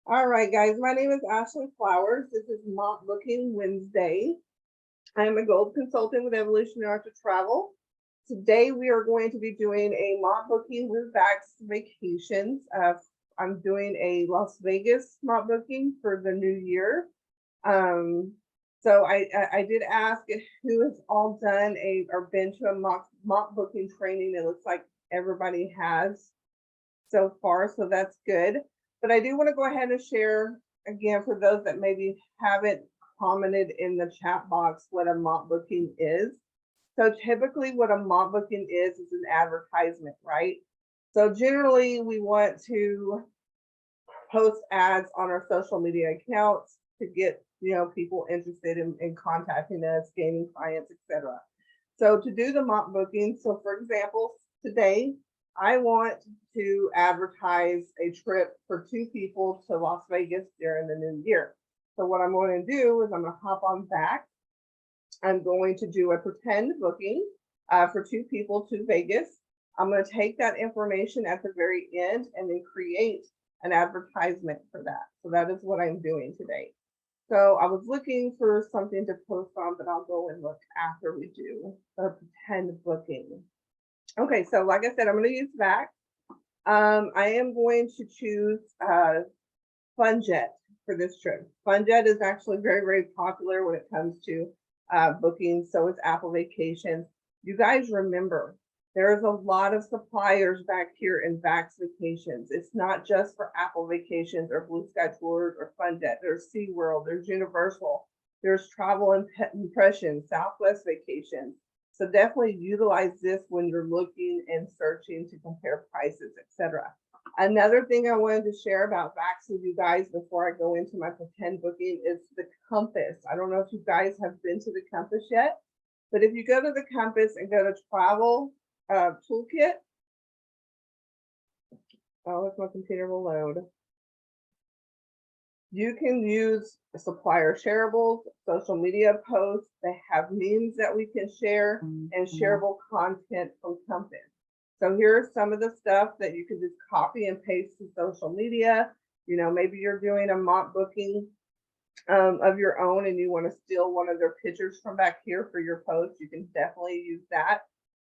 All right, guys, my name is Ashley Flowers. This is Mock Booking Wednesday. I am a gold consultant with Evolutionary Art to Travel. Today, we are going to be doing a mock booking with Vax Vacations. I'm doing a Las Vegas mock booking for the new year. So I did ask who has all done or been to a mock booking training. It looks like everybody has so far, so that's good. But I do want to go ahead and share again for those that maybe haven't commented in the chat box what a mock booking is. So typically what a mock booking is an advertisement, right? So generally we want to post ads on our social media accounts to get people interested in contacting us, gaining clients, etc. So to do the mock booking, so for example, today I want to advertise a trip for 2 people to Las Vegas during the new year. So what I'm going to do is I'm going to hop on back. I'm going to do a pretend booking for 2 people to Vegas. I'm going to take that information at the very end and then create an advertisement for that. So that is what I'm doing today. So I was looking for something to post on, but I'll go and look after we do a pretend booking. Okay, so like I said, I'm going to use VAX. I am going to choose FunJet for this trip. FunJet is actually very, very popular when it comes to bookings. So is Apple Vacations. You guys remember, there is a lot of suppliers back here in Vax Vacations. It's not just for Apple Vacations or Blue Sky Tours or FunJet. There's SeaWorld, there's Universal, there's Travel and Pet Impressions, Southwest Vacations. So definitely utilize this when you're looking and searching to compare prices, etc. Another thing I wanted to share about Vax with you guys before I go into my pretend booking is the Compass. I don't know if you guys have been to the Compass yet, but if you go to the Compass and go to Travel Toolkit, oh, if my computer will load. You can use supplier shareables, social media posts. They have memes that we can share and shareable content from Compass. So here's some of the stuff that you can just copy and paste to social media. Maybe you're doing a mock booking of your own and you want to steal one of their pictures from back here for your post. You can definitely use that.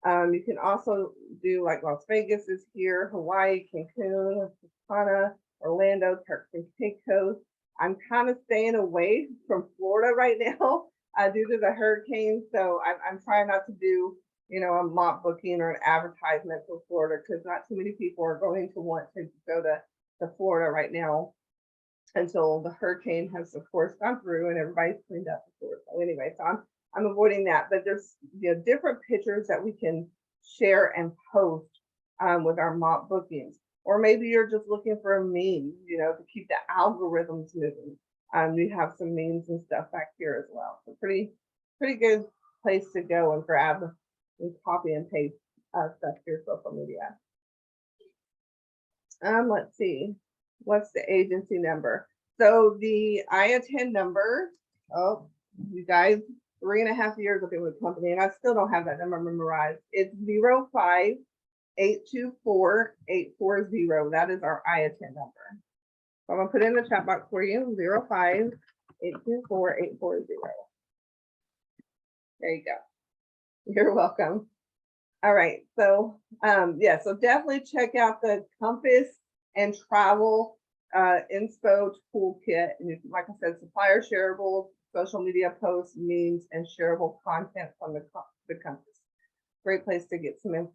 You can also do like Las Vegas is here, Hawaii, Cancun, Tijuana, Orlando, Turks and Caicos. I'm kind of staying away from Florida right now due to the hurricane. So I'm trying not to do, a mock booking or an advertisement for Florida because not too many people are going to want to go to Florida right now until the hurricane has, of course, gone through and everybody's cleaned up, of course. So anyway, so I'm avoiding that. But there's different pictures that we can share and post with our mock bookings. Or maybe you're just looking for a meme, to keep the algorithms moving. We have some memes and stuff back here as well. So pretty good place to go and grab and copy and paste stuff to your social media. Let's see, what's the agency number? So the IATN number, oh, you guys, 3.5 years I've been with the company and I still don't have that number memorized. It's 05-824-840. That is our IATN number. So I'm gonna put it in the chat box for you, 05-824-840. There you go. You're welcome. All right, so yeah, so definitely check out the Compass and Travel Inspo Toolkit. And like I said, supplier shareables, social media posts, memes, and shareable content from the Compass. Great place to get some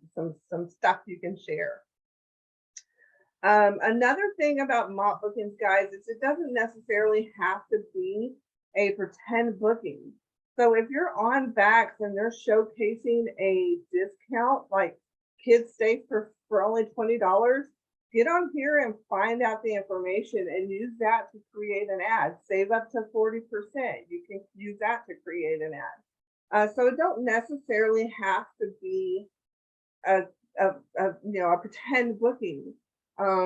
stuff you can share. Another thing about mock bookings, guys, is it doesn't necessarily have to be a pretend booking. So if you're on Vax and they're showcasing a discount, like kids stay for only $20, get on here and find out the information and use that to create an ad. Save up to 40%. You can use that to create an ad. So it don't necessarily have to be a pretend booking. A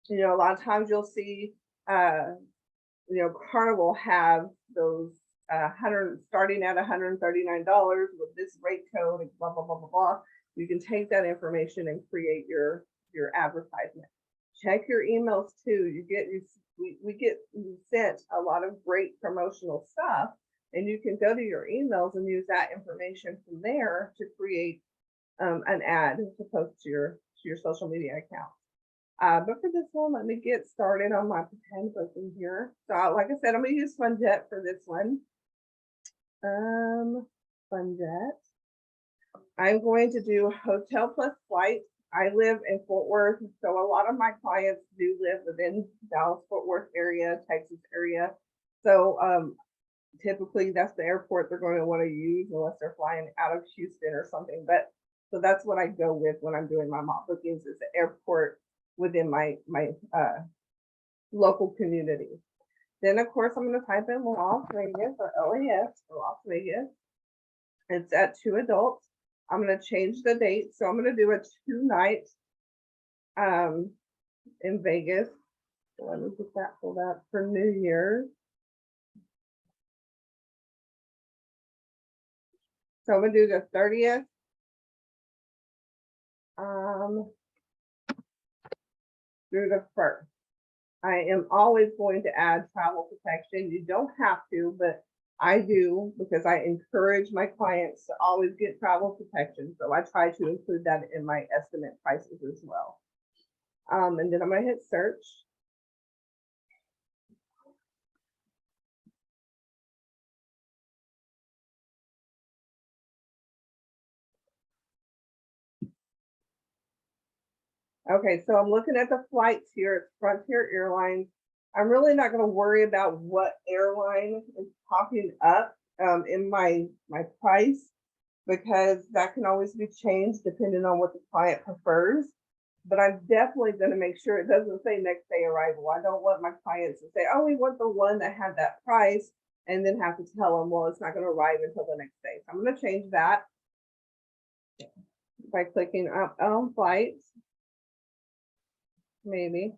lot of times you'll see Carnival have those starting at $139 with this rate code and blah blah blah blah blah. You can take that information and create your advertisement. Check your emails too. we get sent a lot of great promotional stuff, and you can go to your emails and use that information from there to create an ad to post to your social media account. But for this one, let me get started on my pretend booking here. So like I said, I'm gonna use FunJet for this one. FunJet. I'm going to do hotel plus flight. I live in Fort Worth, so a lot of my clients do live within Dallas, Fort Worth area, Texas area. So typically that's the airport they're going to want to use unless they're flying out of Houston or something. But so that's what I go with when I'm doing my mock bookings, is the airport within my local community. Then of course I'm going to type in Las Vegas, or LAS for Las Vegas. It's at 2 adults. I'm going to change the date. So I'm going to do a 2-night in Vegas. So let me get that pulled up for New Year's. So I'm going to do the 30th. Through the 1st. I am always going to add travel protection. You don't have to, but I do, because I encourage my clients to always get travel protection. So I try to include that in my estimate prices as well. And then I'm going to hit search. Okay, so I'm looking at the flights here. It's Frontier Airlines. I'm really not going to worry about what airline is popping up in my price, because that can always be changed depending on what the client prefers. But I'm definitely going to make sure it doesn't say next day arrival. I don't want my clients to say, oh, we want the one that had that price, and then have to tell them, well, it's not going to arrive until the next day. So I'm going to change that by clicking up on flights. Maybe.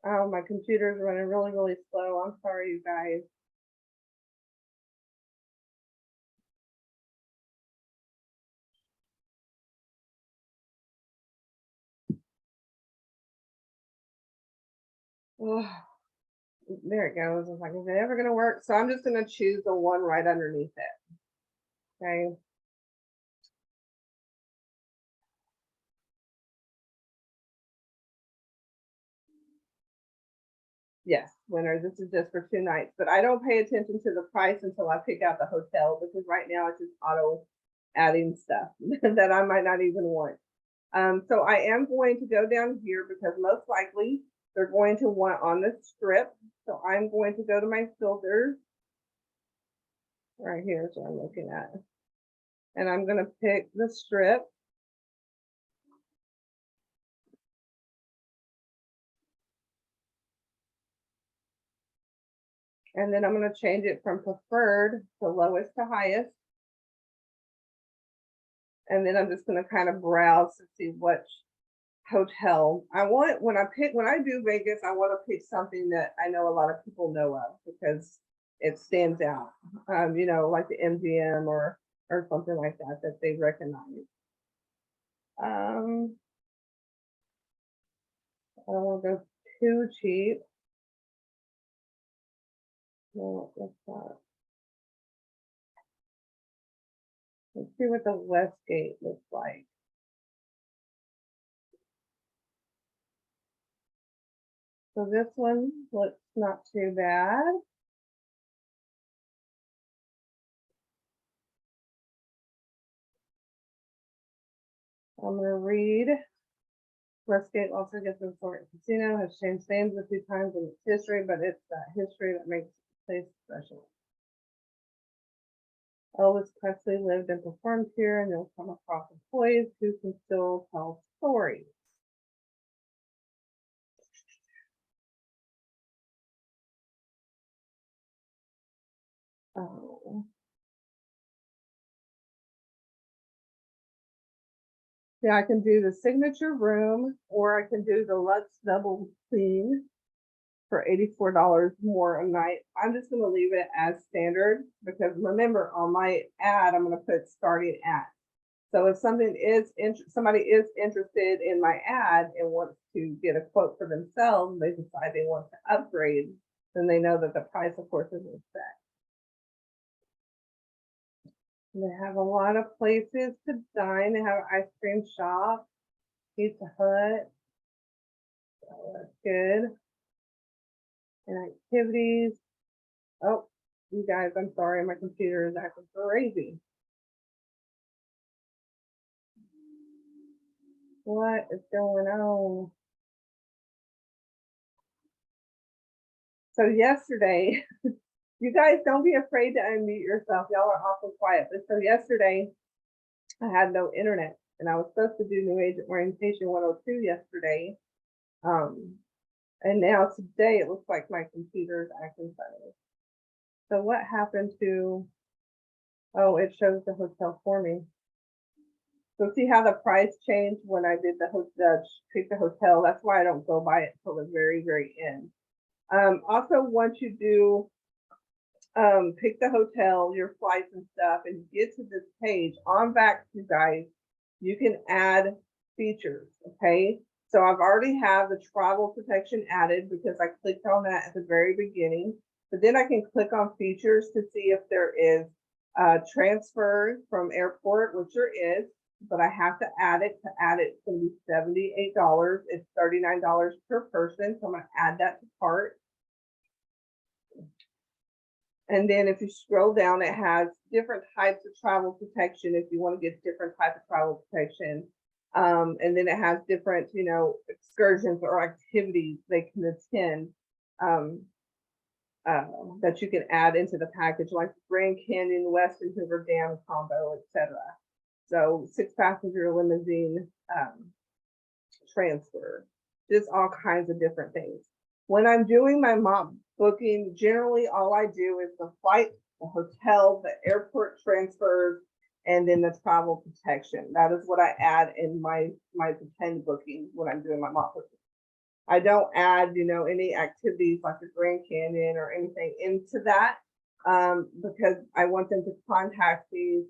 Oh, my computer's running really, really slow. I'm sorry, you guys. Oh, there it goes. I was like, is it ever going to work? So I'm just going to choose the one right underneath it. Okay. Yes, winner. This is just for 2 nights, but I don't pay attention to the price until I pick out the hotel, because right now it's just auto adding stuff that I might not even want. So I am going to go down here, because most likely they're going to want on the Strip. So I'm going to go to my filters. Right here is what I'm looking at. And I'm going to pick the Strip. And then I'm going to change it from preferred to lowest to highest. And then I'm just going to kind of browse to see which hotel I want. When I do Vegas, I want to pick something that I know a lot of people know of, because it stands out. You know, like the MGM or something like that they recognize. I don't want to go too cheap. No, that's not. Let's see what the Westgate looks like. So this one looks not too bad. I'm going to read. Westgate Las Vegas Resort Casino has changed names a few times in its history, but it's that history that makes the place special. Elvis Presley lived and performed here, and you'll come across employees who can still tell stories. Oh. Yeah, I can do the signature room, or I can do the Lux Double Queen for $84 more a night. I'm just going to leave it as standard, because remember, on my ad, I'm going to put starting at. So if somebody is interested in my ad and wants to get a quote for themselves, they decide they want to upgrade, then they know that the price, of course, isn't set. And they have a lot of places to dine. They have an ice cream shop, Pizza Hut. So that's good. And activities. Oh, you guys, I'm sorry, my computer is acting crazy. What is going on? So yesterday, you guys don't be afraid to unmute yourself. Y'all are awful quiet. But so yesterday, I had no internet, and I was supposed to do New Agent Orientation 102 yesterday. And now today, it looks like my computer is acting funny. So what happened to, oh, it shows the hotel for me. So see how the price changed when I did pick the hotel. That's why I don't go by it till the very, very end. Also, once you do pick the hotel, your flights and stuff, and you get to this page on back to guys, you can add features. Okay, so I've already have the travel protection added because I clicked on that at the very beginning. But then I can click on features to see if there is transfer from airport, which there is, but I have to add it. To add it, it's going to be $78. It's $39 per person, so I'm going to add that to cart. And then if you scroll down, it has different types of travel protection if you want to get different type of travel protection. And then it has different, excursions or activities they can attend that you can add into the package, like Grand Canyon, Weston Hoover Dam combo, etc. So 6-passenger limousine transfer, just all kinds of different things. When I'm doing my mop booking, generally all I do is the flight, the hotel, the airport transfers, and then the travel protection. That is what I add in my pretend booking when I'm doing my mop booking. I don't add, any activities like the Grand Canyon or anything into that because I want them to contact me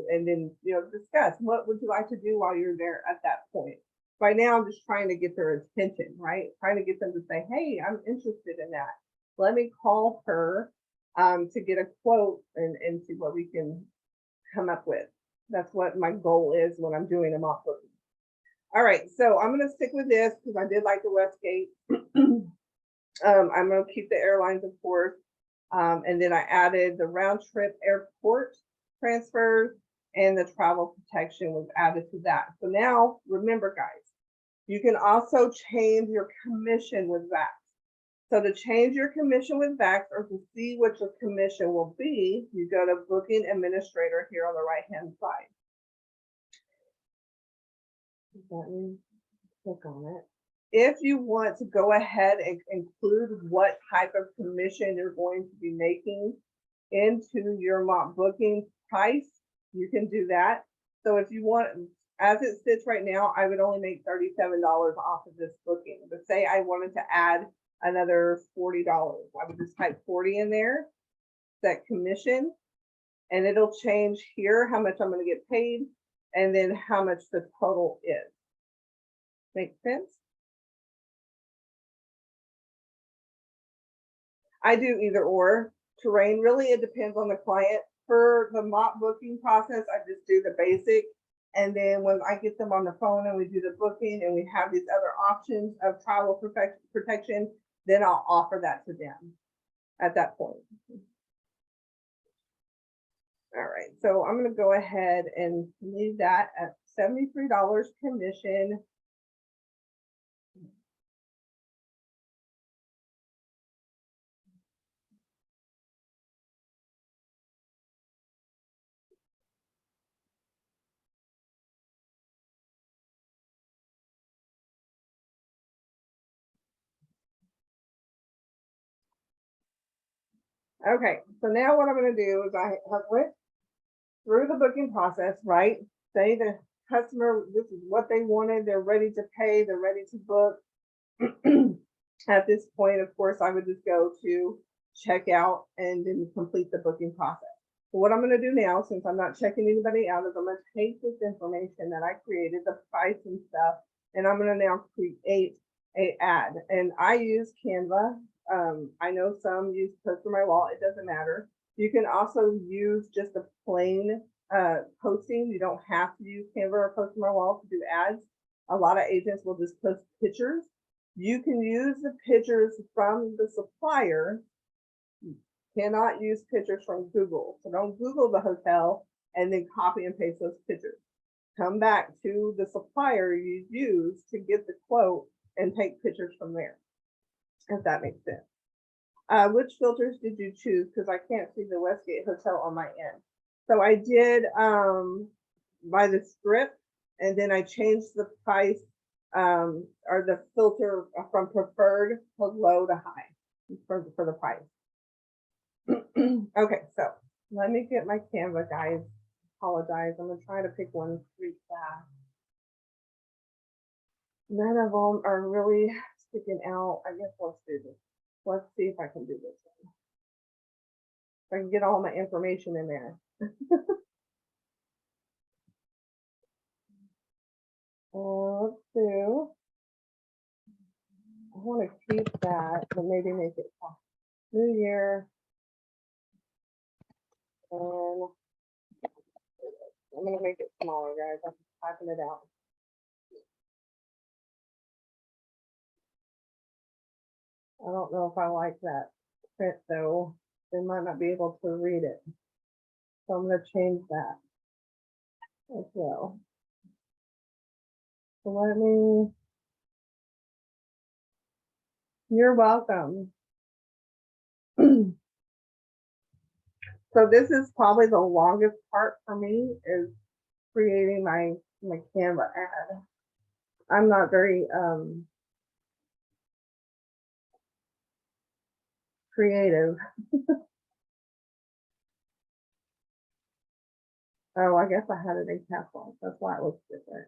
and then, discuss what would you like to do while you're there at that point. Right now, I'm just trying to get their attention, right? Trying to get them to say, hey, I'm interested in that. Let me call her to get a quote and see what we can come up with. That's what my goal is when I'm doing a mop booking. All right, so I'm going to stick with this because I did like the Westgate. I'm going to keep the airlines, of course. And then I added the round trip airport transfers and the travel protection was added to that. So now, remember, guys, you can also change your commission with VAX. So to change your commission with VAX or to see what your commission will be, you go to Booking Administrator here on the right-hand side. Let me click on it. If you want to go ahead and include what type of commission you're going to be making into your mop booking price, you can do that. So if you want, as it sits right now, I would only make $37 off of this booking. But say I wanted to add another $40, I would just type 40 in there, that commission, and it'll change here how much I'm going to get paid and then how much the total is. Make sense? I do either or. Terrain, really, it depends on the client. For the mop booking process, I just do the basic. And then when I get them on the phone and we do the booking and we have these other options of travel protection, then I'll offer that to them at that point. All right, so I'm going to go ahead and leave that at $73 commission. Okay, so now what I'm going to do is I have went through the booking process, right? Say the customer, this is what they wanted, they're ready to pay, they're ready to book. At this point, of course, I would just go to checkout and then complete the booking process. What I'm going to do now, since I'm not checking anybody out, is I'm going to take this information that I created, the price and stuff, and I'm going to now create a ad. And I use Canva. I know some use Post My Wall. It doesn't matter. You can also use just a plain posting. You don't have to use Canva or Post My Wall to do ads. A lot of agents will just post pictures. You can use the pictures from the supplier. Cannot use pictures from Google. So don't Google the hotel and then copy and paste those pictures. Come back to the supplier you use to get the quote and take pictures from there, if that makes sense. Which filters did you choose? Because I can't see the Westgate Hotel on my end. So I did by the script, and then I changed the price or the filter from preferred to low to high for the price. Okay, so let me get my Canva, guys. Apologize. I'm gonna try to pick one pretty fast. None of them are really sticking out. I guess let's do this. Let's see if I can do this one. If I can get all my information in there. Let's do. I want to keep that, but maybe make it New Year. And I'm gonna make it smaller, guys. I'm typing it out. I don't know if I like that print though. They might not be able to read it. So I'm gonna change that as well. So let me. You're welcome. So this is probably the longest part for me is creating my Canva ad. I'm not very creative. Oh, I guess I had it in caps lock. That's why it looks different.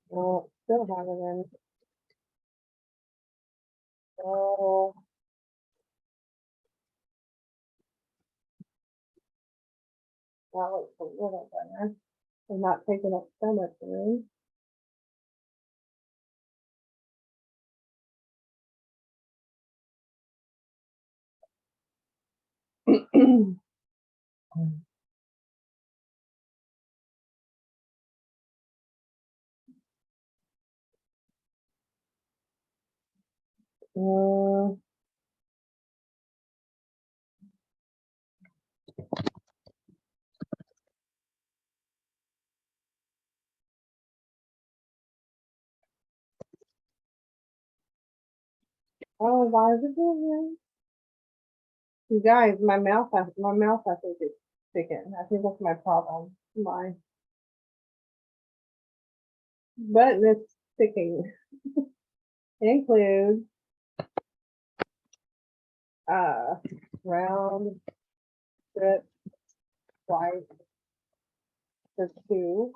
Well, still have it in. Oh. That looks a little better. I'm not taking up so much room. Oh, why is it doing this? You guys, my mouth, I think is sticking. I think that's my problem. My button is sticking. Include round strip white for 2.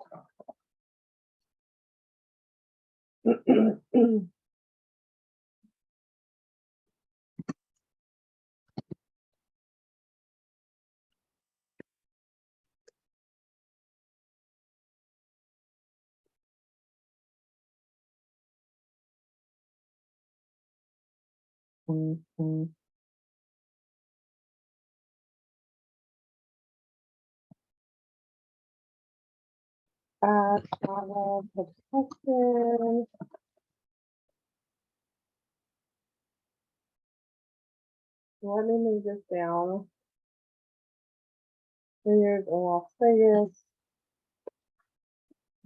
Travel protection. Let me move this down. Here's in Las Vegas.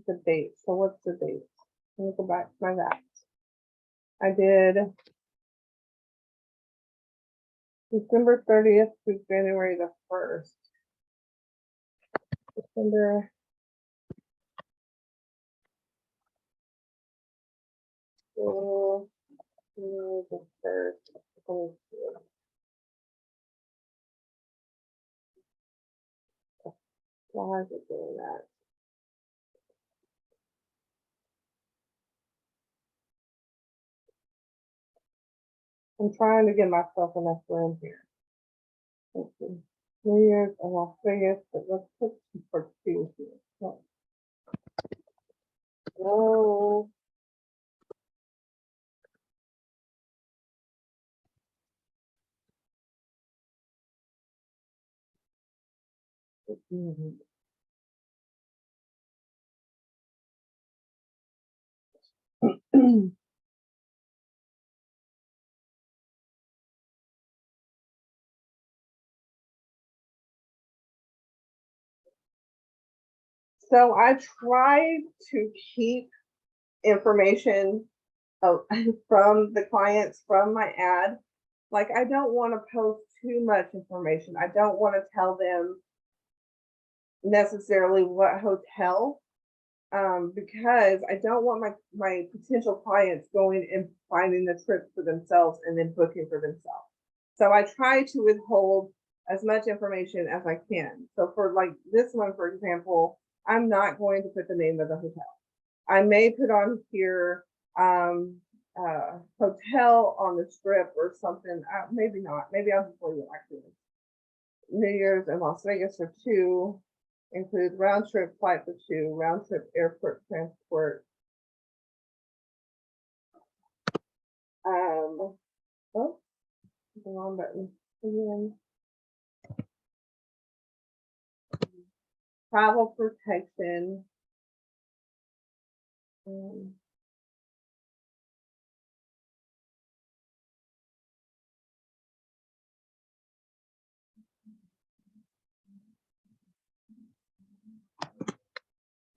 The date. So what's the date? Let me go back to my map. I did December 30th to January the 1st. December the 1st. Why is it doing that? I'm trying to give myself enough room here. Let's see. New Year's in Las Vegas, but let's put for 2 here. Oh. Mhm. So I try to keep information from the clients from my ad. Like I don't want to post too much information. I don't want to tell them necessarily what hotel, because I don't want my potential clients going and finding the trip for themselves and then booking for themselves. So I try to withhold as much information as I can. So for like this one, for example, I'm not going to put the name of the hotel. I may put on here hotel on the strip or something. Maybe not. Maybe I'll just leave it like this. New Year's in Las Vegas for 2, includes round trip flight for 2, round trip airport transport. Oh, the wrong button. Again. Travel protection.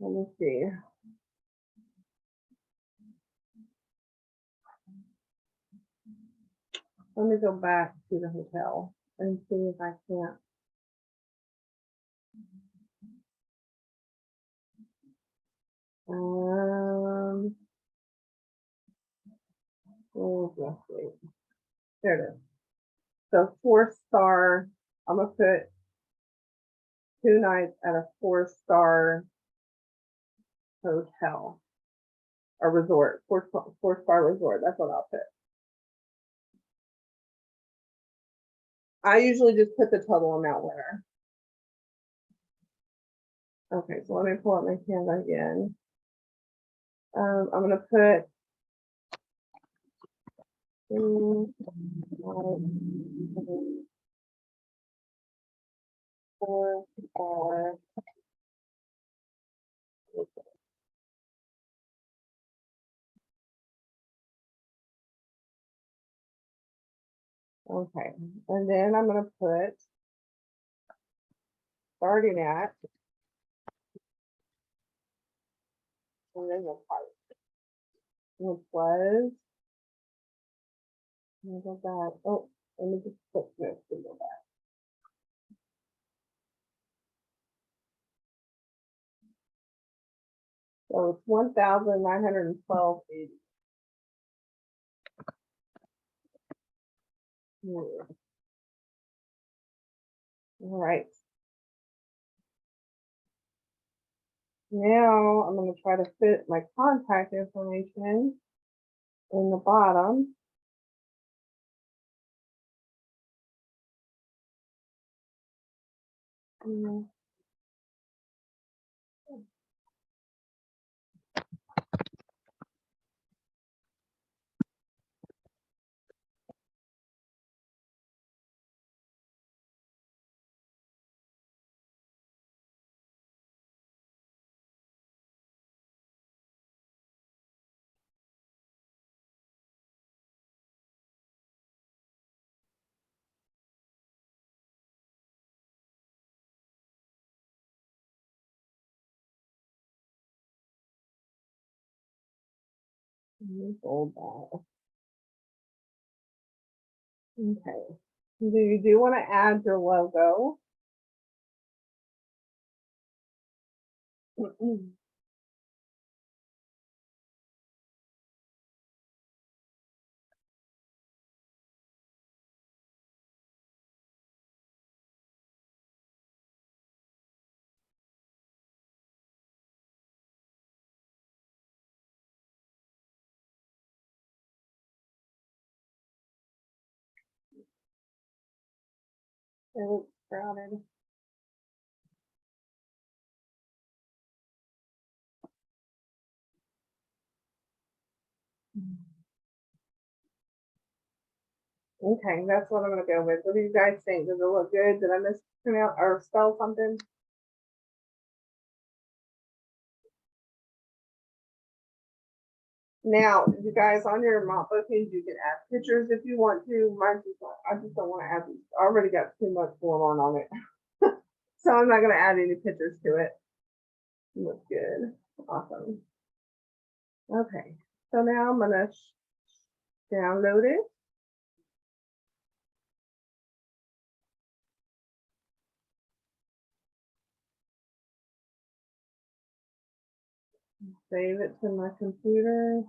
Let me see. Let me go back to the hotel and see if I can't. Oh, wait. There it is. So 4-star. I'm gonna put 2 nights at a 4-star hotel or resort. 4-star resort. That's what I'll put. I usually just put the total amount there. Okay, so let me pull up my Canva again. I'm gonna put 4-star. Okay, and then I'm gonna put starting at, and then the price, which was, let me go back. Oh, let me just put this to go back. So it's 1,912.80. All right. Now I'm going to try to fit my contact information in the bottom. Fold that. Okay. Do you want to add your logo? It looks crowded. Okay, that's what I'm gonna go with. What do you guys think? Does it look good? Did I mispronounce or spell something? Now, you guys, on your mop bookings, you can add pictures if you want to. Mine just, I just don't want to add these. I already got too much going on it. So I'm not gonna add any pictures to it. Looks good. Awesome. Okay, so now I'm gonna download it. Save it to my computer.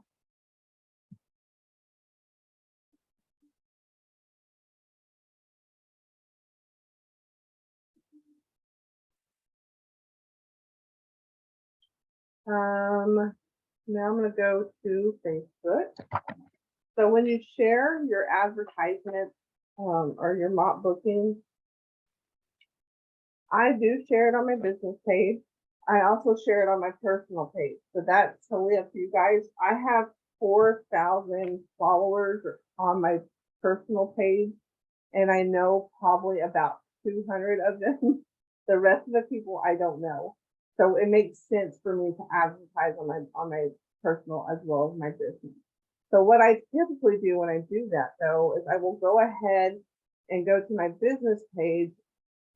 Now I'm gonna go to Facebook. So when you share your advertisement or your mop bookings, I do share it on my business page. I also share it on my personal page. So that's totally up to you guys. I have 4,000 followers on my personal page, and I know probably about 200 of them. The rest of the people I don't know. So it makes sense for me to advertise on my personal as well as my business. So what I typically do when I do that though is I will go ahead and go to my business page.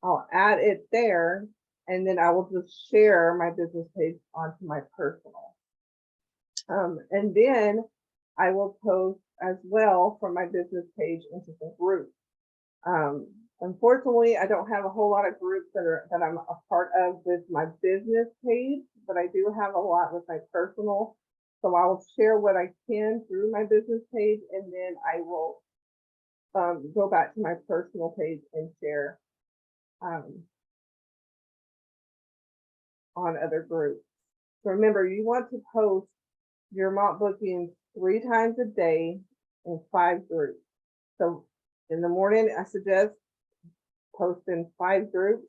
I'll add it there, and then I will just share my business page onto my personal. And then I will post as well from my business page into the group. Unfortunately, I don't have a whole lot of groups that I'm a part of with my business page, but I do have a lot with my personal. So I will share what I can through my business page, and then I will go back to my personal page and share on other groups. So remember, you want to post your mop bookings 3 times a day in 5 groups. So in the morning, I suggest posting 5 groups.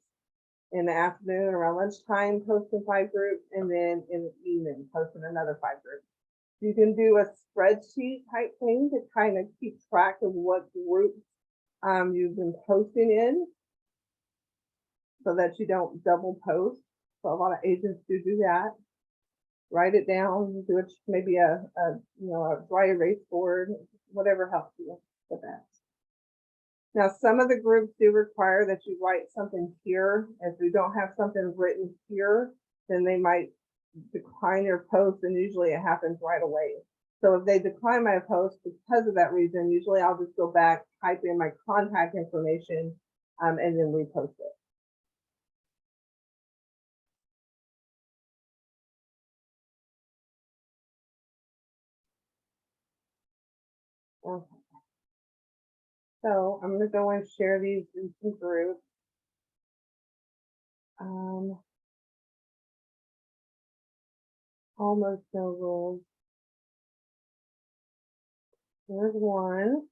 In the afternoon, around lunchtime, posting 5 groups, and then in the evening, posting another 5 groups. You can do a spreadsheet type thing to kind of keep track of what groups you've been posting in, so that you don't double post. So a lot of agents do that. Write it down, do it maybe a dry erase board, whatever helps you the best. Now, some of the groups do require that you write something here. If you don't have something written here, then they might decline your post, and usually it happens right away. So if they decline my post because of that reason, usually I'll just go back, type in my contact information, and then repost it. Okay. So I'm going to go and share these in some groups. Almost no rules. There's one.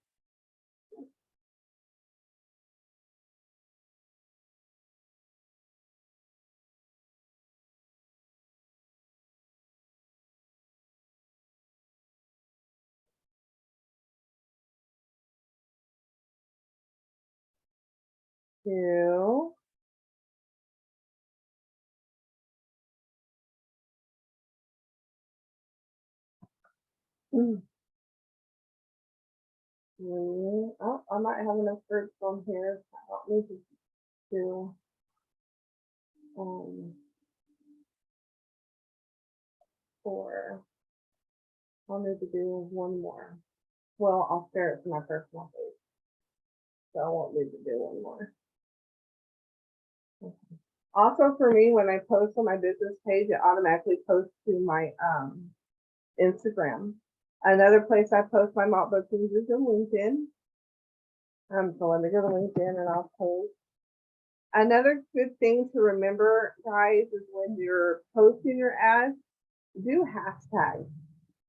Two. Oh, I might have enough groups on here. I don't need to do 4. I'll need to do 1 more. Well, I'll share it to my personal page, so I won't need to do 1 more. Okay. Also, for me, when I post on my business page, it automatically posts to my Instagram. Another place I post my mop bookings is in LinkedIn. So let me go to LinkedIn and I'll post. Another good thing to remember, guys, is when you're posting your ads, do hashtags.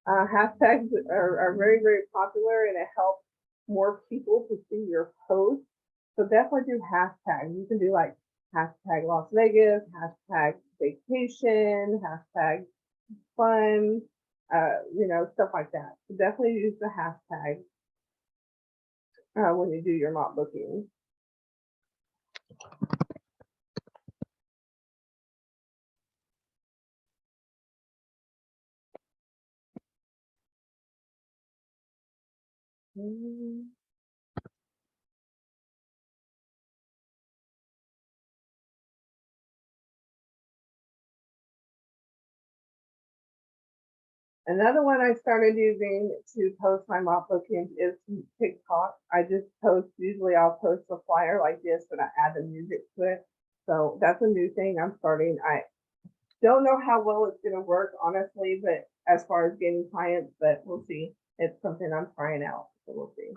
Hashtags are very, very popular, and it helps more people to see your post. So definitely do hashtags. You can do like hashtag Las Vegas, hashtag vacation, hashtag fun, stuff like that. So definitely use the hashtag when you do your mop booking. Another one I started using to post my mop bookings is TikTok. I just post, usually I'll post a flyer like this, but I add the music to it. So that's a new thing I'm starting. I don't know how well it's going to work, honestly, but as far as getting clients, but we'll see. It's something I'm trying out, so we'll see.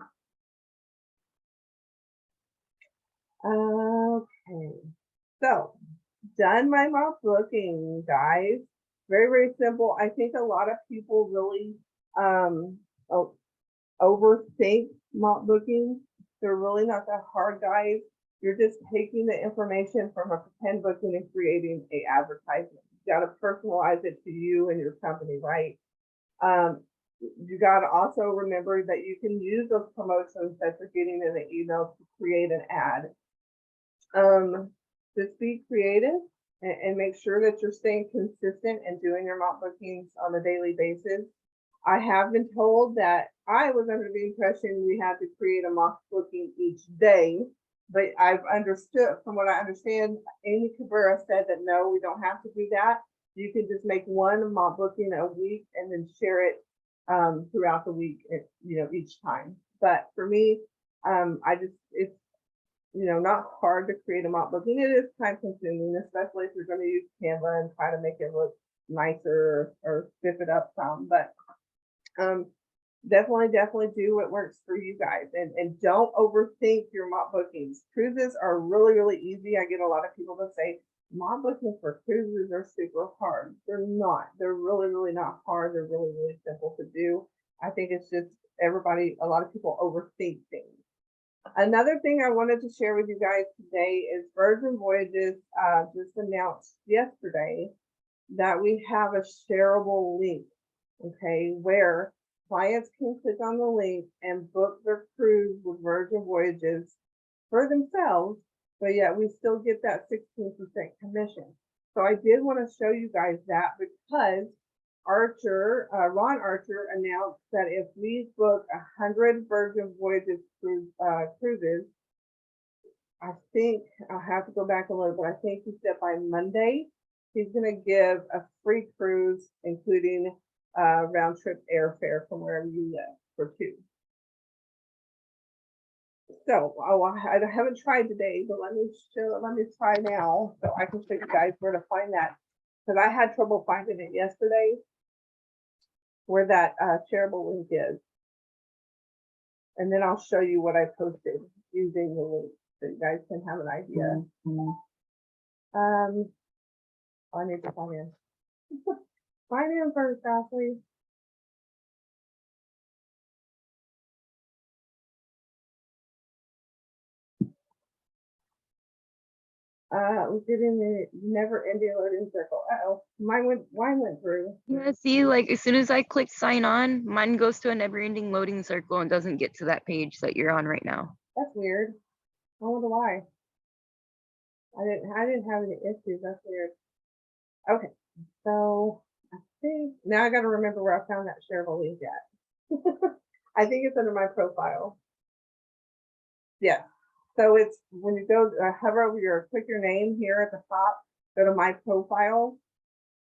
Okay, so done my mop booking, guys. Very, very simple. I think a lot of people really overthink mop bookings. They're really not that hard, guys. You're just taking the information from a pretend booking and creating a advertisement. You got to personalize it to you and your company, right? You got to also remember that you can use those promotions that you're getting in the email to create an ad. Just be creative and make sure that you're staying consistent and doing your mop bookings on a daily basis. I have been told that I was under the impression we had to create a mop booking each day, but I've understood, from what I understand, Amy Cabrera said that no, we don't have to do that. You can just make one mop booking a week and then share it throughout the week, each time. But for me, it's not hard to create a mop booking. It is time consuming, especially if you're going to use Canva and try to make it look nicer or spiff it up some. But definitely do what works for you guys, and don't overthink your mop bookings. Cruises are really, really easy. I get a lot of people that say mop bookings for cruises are super hard. They're not. They're really, really not hard. They're really, really simple to do. I think it's just a lot of people overthink things. Another thing I wanted to share with you guys today is Virgin Voyages just announced yesterday that we have a shareable link, okay, where clients can click on the link and book their cruise with Virgin Voyages for themselves, but yet we still get that 16% commission. So I did want to show you guys that because Ron Archer announced that if we book 100 Virgin Voyages cruises, I think I'll have to go back a little, but I think he said by Monday, he's going to give a free cruise, including round trip airfare from wherever you live for 2. So I haven't tried today, but let me try now so I can show you guys where to find that, because I had trouble finding it yesterday, where that shareable link is. And then I'll show you what I posted using the link so you guys can have an idea. I need to find in. Find in first, Ashley. We're getting the never ending loading circle. Uh-oh, mine went through. Yeah, see, like as soon as I click sign on, mine goes to a never ending loading circle and doesn't get to that page that you're on right now. That's weird. I wonder why. I didn't have any issues. That's weird. Okay, so I think now I got to remember where I found that shareable link at. I think it's under my profile. Yeah. So it's when you go hover over click your name here at the top, go to my profile.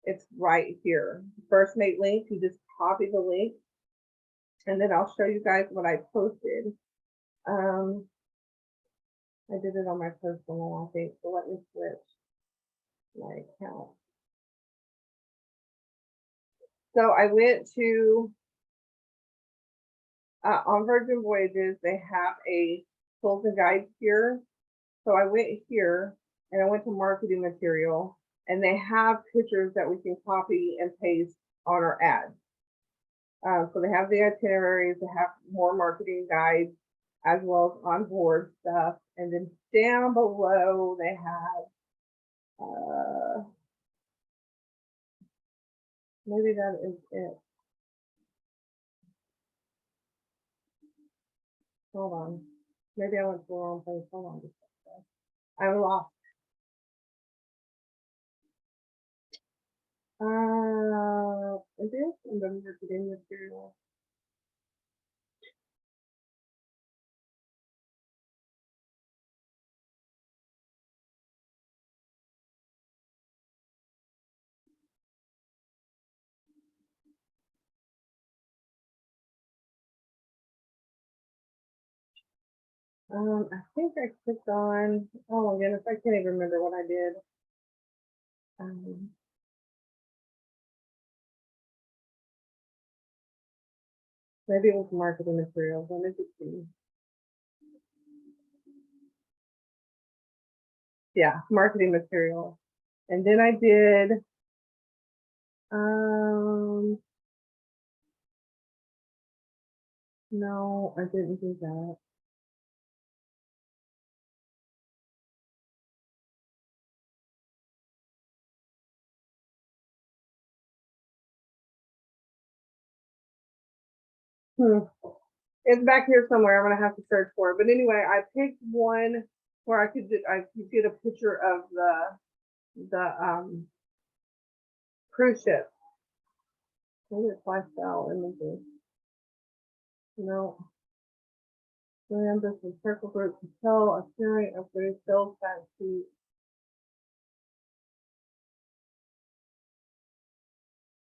It's right here. First mate link. You just copy the link, and then I'll show you guys what I posted. I did it on my personal, I think. So let me switch my account. So I went to on Virgin Voyages. They have a tools and guides here. So I went here and I went to marketing material, and they have pictures that we can copy and paste on our ads. So they have the itineraries, they have more marketing guides. as well as on board stuff. And then down below they have maybe that is it. Hold on. Maybe I went to the wrong place. Hold on just a second. I'm lost. Is it in the marketing material? I think I clicked on, oh my goodness, I can't even remember what I did. Maybe it was marketing materials. Let me just see. Yeah, marketing material. And then I did, no, I didn't do that. It's back here somewhere. I'm gonna have to search for it. But anyway, I picked one where I could get a picture of the cruise ship. Maybe it's lifestyle images. No. This is circle group to tell a theory of the sales fancy.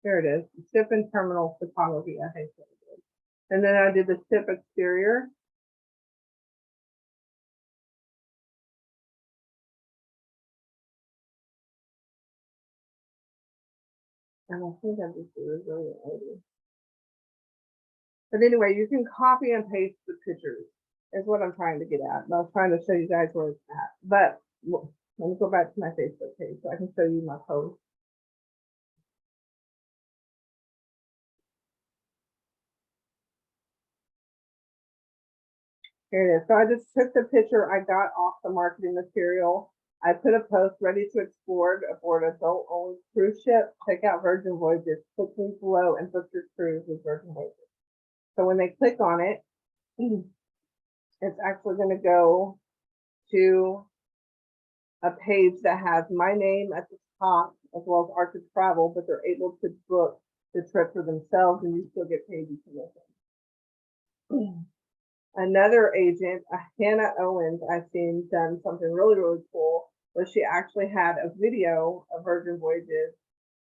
Here it is. Ship and terminal photography, I think. And then I did the ship exterior. And I think I just did it really early. But anyway, you can copy and paste the pictures, is what I'm trying to get at. And I was trying to show you guys where it's at. But let me go back to my Facebook page so I can show you my post. Here it is. So I just took the picture I got off the marketing material. I put a post ready to explore aboard adult owned cruise ship. Check out Virgin Voyages. Click link below and book your cruise with Virgin Voyages. So when they click on it, it's actually going to go to a page that has my name at the top as well as Arctic Travel, but they're able to book the trip for themselves and you still get paid commission. Another agent, Hannah Owens, I've seen done something really, really cool, where she actually had a video of Virgin Voyages,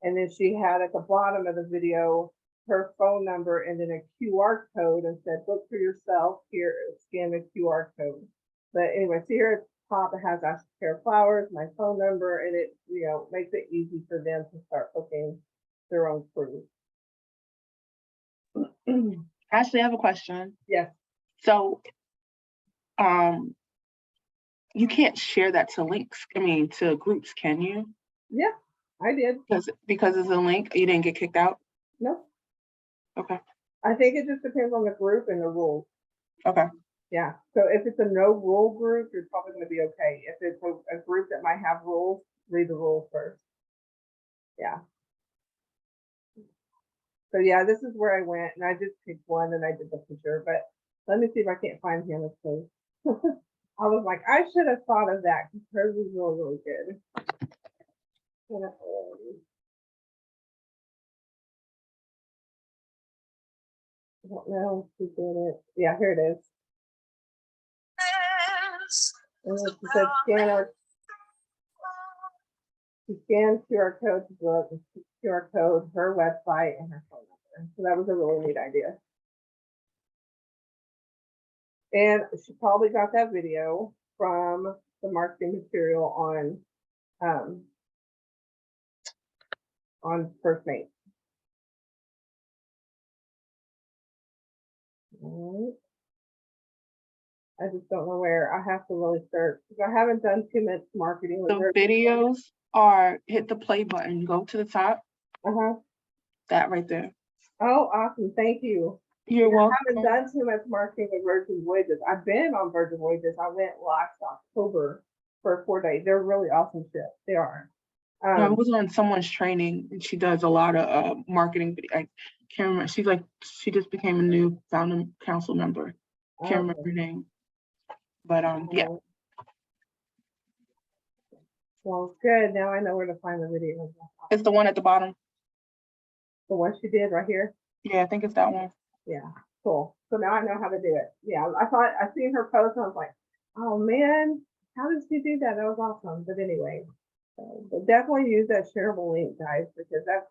and then she had at the bottom of the video her phone number and then a QR code and said, book for yourself, here, scan the QR code. But anyway, see here at the top, it has Ashley Care Flowers, my phone number, and it, makes it easy for them to start booking their own cruise. Ashley, I have a question. Yes. So, you can't share that to links, to groups, can you? Yeah, I did. Because it's a link, you didn't get kicked out? No. Okay. I think it just depends on the group and the rules. Okay. Yeah. So if it's a no rule group, you're probably going to be okay. If it's a group that might have rules, read the rules first. Yeah. So yeah, this is where I went, and I just picked one and I did the picture, but let me see if I can't find Hannah's post. I was like, I should have thought of that because hers was really, really good. I don't know if she did it. Yeah, here it is. And it says scan QR code to book, QR code, her website, and her phone number. So that was a really neat idea. And she probably got that video from the marketing material on First Mate. All right. I just don't know where. I have to really search because I haven't done too much marketing. The videos are, hit the play button, go to the top. Uh-huh. That right there. Oh, awesome. Thank you. You're welcome. haven't done too much marketing with Virgin Voyages. I've been on Virgin Voyages. I went last October for a 4-day. They're really awesome shit. They are. I was on someone's training and she does a lot of marketing, but I can't remember. She just became a new founding council member. Can't remember her name. But yeah. Well, good. Now I know where to find the video. It's the one at the bottom. The one she did right here. Yeah, I think it's that one. Yeah, cool. So now I know how to do it. Yeah, I seen her post and I was like, oh man, how did she do that? That was awesome. But anyway, but definitely use that shareable link, guys, because that's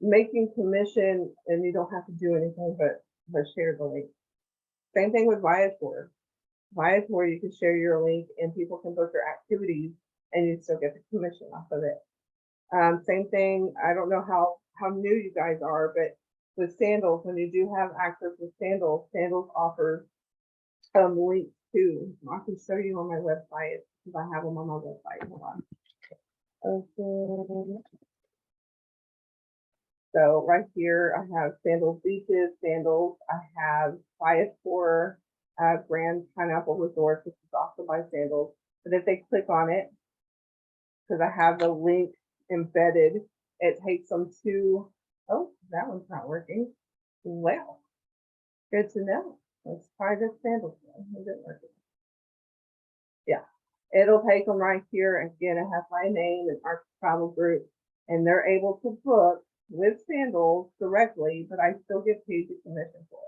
making commission and you don't have to do anything but share the link. Same thing with Viator. Viator, you can share your link and people can book your activities and you still get the commission off of it. Same thing. I don't know how new you guys are, but with Sandals, when you do have access with Sandals, Sandals offers links too. I can show you on my website because I have them on my website. Hold on. Okay. So right here, I have Sandals Beaches, Sandals. I have Viator, Grand Pineapple Resort, which is also by Sandals. But if they click on it, because I have the link embedded, it takes them to, oh, that one's not working. Well, good to know. Let's try this Sandals one. Is it working? Yeah, it'll take them right here. Again, it has my name and our travel group, and they're able to book with Sandals directly, but I still get paid the commission for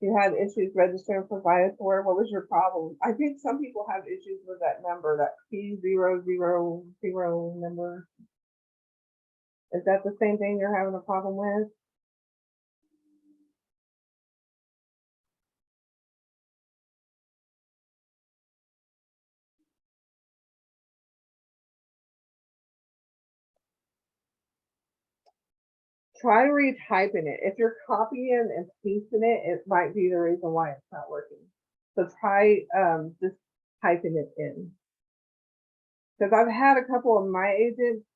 it. You had issues registering for Viator. What was your problem? I think some people have issues with that number, that P000 number. Is that the same thing you're having a problem with? Try retyping it. If you're copying and pasting it, it might be the reason why it's not working. So try just typing it in. Because I've had a couple of my agents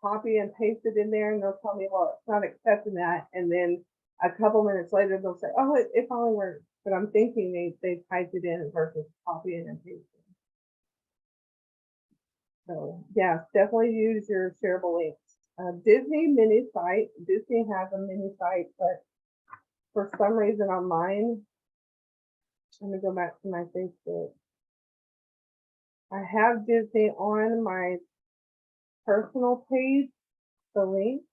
copy and paste it in there and they'll tell me, well, it's not accepting that. And then a couple minutes later, they'll say, oh, it finally worked. But I'm thinking they typed it in versus copying and pasting. So yeah, definitely use your shareable links. Disney mini site. Disney has a mini site, but for some reason on mine, let me go back to my Facebook. I have Disney on my personal page, the link,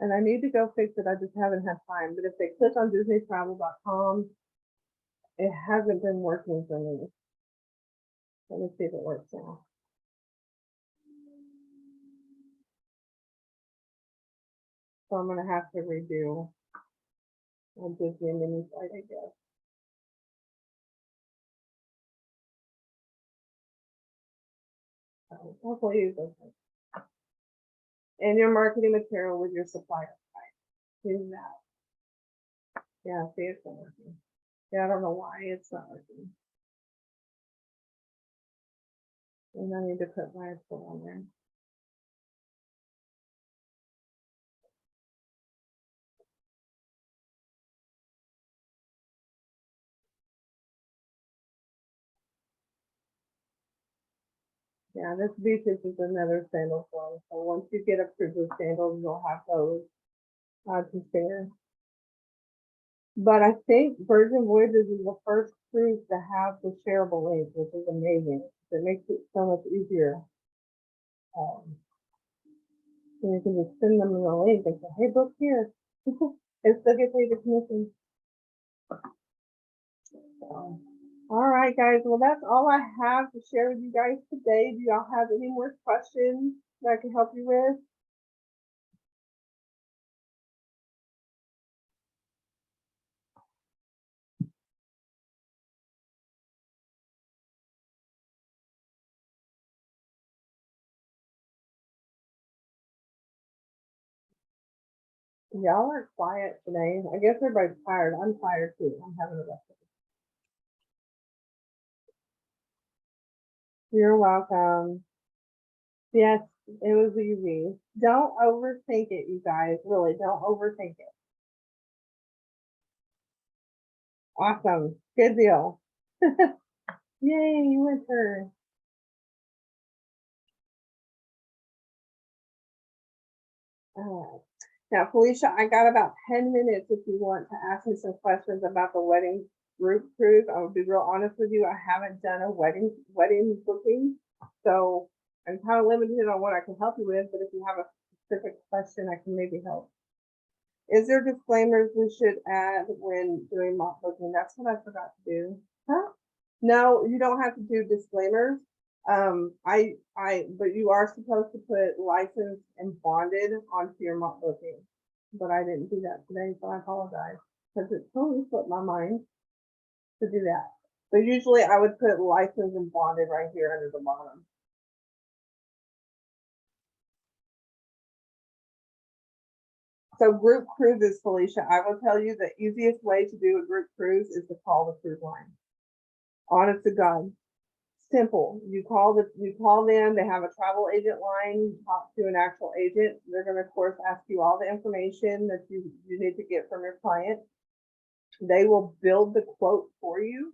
and I need to go fix it. I just haven't had time. But if they click on DisneyTravel.com, it hasn't been working for me. Let me see if it works now. So I'm gonna have to redo a Disney mini site, I guess. Hopefully use those. And your marketing material with your supplier site. Use that. Yeah, see, it's not working. Yeah, I don't know why it's not working. And I need to put my foot on there. Yeah, this Beaches is another Sandals one. So once you get approved with Sandals, you'll have those to share. But I think Virgin Voyages is the first cruise to have the shareable link, which is amazing. It makes it so much easier. So you can just send them the link and say, hey, book here. And still get paid the commission. So, all right, guys. Well, that's all I have to share with you guys today. Do y'all have any more questions that I can help you with? Y'all are quiet today. I guess everybody's tired. I'm tired too. I'm having a rough day. You're welcome. Yes, It was easy. Don't overthink it, you guys. Really, don't overthink it. Awesome. Good deal. Yay, Winter. Now, Felicia, I got about 10 minutes if you want to ask me some questions about the wedding group cruise. I will be real honest with you. I haven't done a wedding booking, so I'm kind of limited on what I can help you with, but if you have a specific question, I can maybe help. Is there disclaimers we should add when doing mock booking? That's what I forgot to do. Huh? No, you don't have to do disclaimers. But you are supposed to put licensed and bonded onto your mock booking. But I didn't do that today, so I apologize. Because it totally slipped my mind to do that. But usually I would put licensed and bonded right here under the bottom. So group cruises, Felicia, I will tell you the easiest way to do a group cruise is to call the cruise line. Honest to God. Simple. You call them, they have a travel agent line, you talk to an actual agent. They're gonna, of course, ask you all the information that you need to get from your client. They will build the quote for you.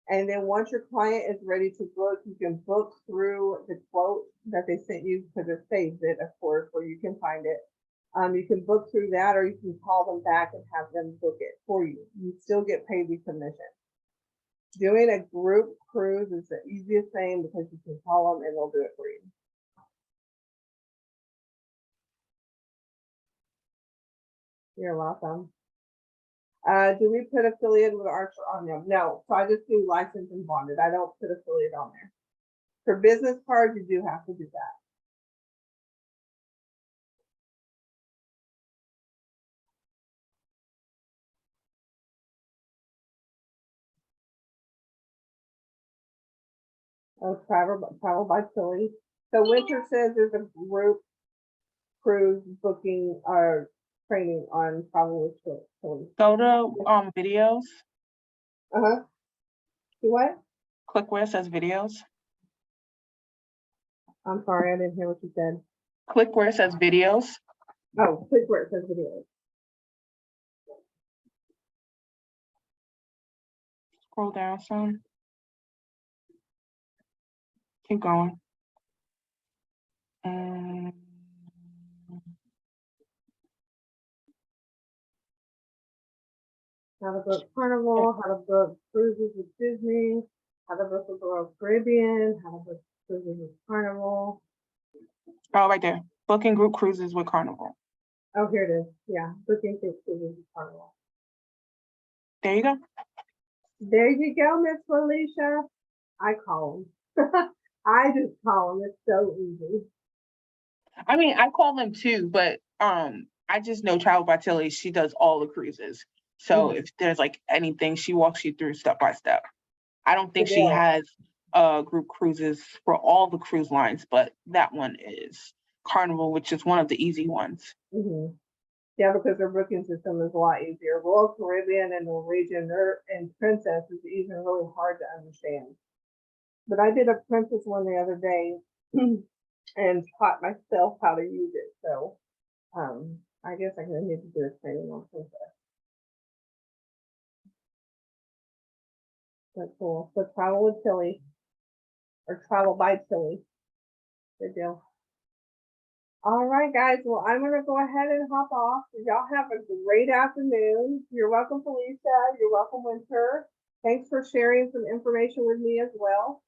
And then once your client is ready to book, you can book through the quote that they sent you, because it saves it, of course, where you can find it. You can book through that, or you can call them back and have them book it for you. You still get paid the commission. Doing a group cruise is the easiest thing because you can call them and they'll do it for you. You're welcome. Do we put affiliate with Archer on them? No, so I just do licensed and bonded. I don't put affiliate on there. For business cards, you do have to do that. Oh, travel by Tilly. So Winter says there's a group cruise booking or training on Travel with Tilly. Go to videos, Uh-huh. Do what? click where it says videos. I'm sorry, I didn't hear what you said. Click where it says videos. Oh, click where it says videos. Scroll down some. Keep going. How to book Carnival, how to book cruises with Disney, how to book with Royal Caribbean, how to book cruises with Carnival. Oh, right there. Booking group cruises with Carnival. Oh, here it is. Yeah, booking cruises with Carnival. There you go. There you go, Miss Felicia. I call them. I just call them. It's so easy. I mean, I call them too, but I just know Travel by Tilly, she does all the cruises. So if there's like anything, she walks you through step by step. I don't think she has group cruises for all the cruise lines, but that one is Carnival, which is one of the easy ones. Mm-hmm. Yeah, because their booking system is a lot easier. Royal Caribbean and Norwegian and Princess is even really hard to understand. But I did a Princess one the other day and taught myself how to use it. So I guess I'm gonna need to do a training on Princess. That's cool. So Travel with Tilly or Travel by Tilly. Good deal. All right, guys. Well, I'm going to go ahead and hop off. Y'all have a great afternoon. You're welcome, Felicia. You're welcome, Winter. Thanks for sharing some information with me as well.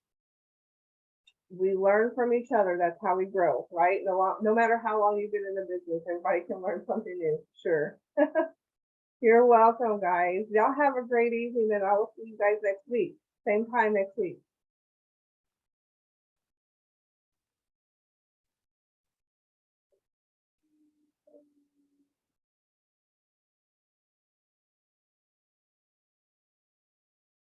We learn from each other. That's how we grow, right? No matter how long you've been in the business, everybody can learn something new. Sure. You're welcome, guys. Y'all have a great evening, and I will see you guys next week. Same time next week.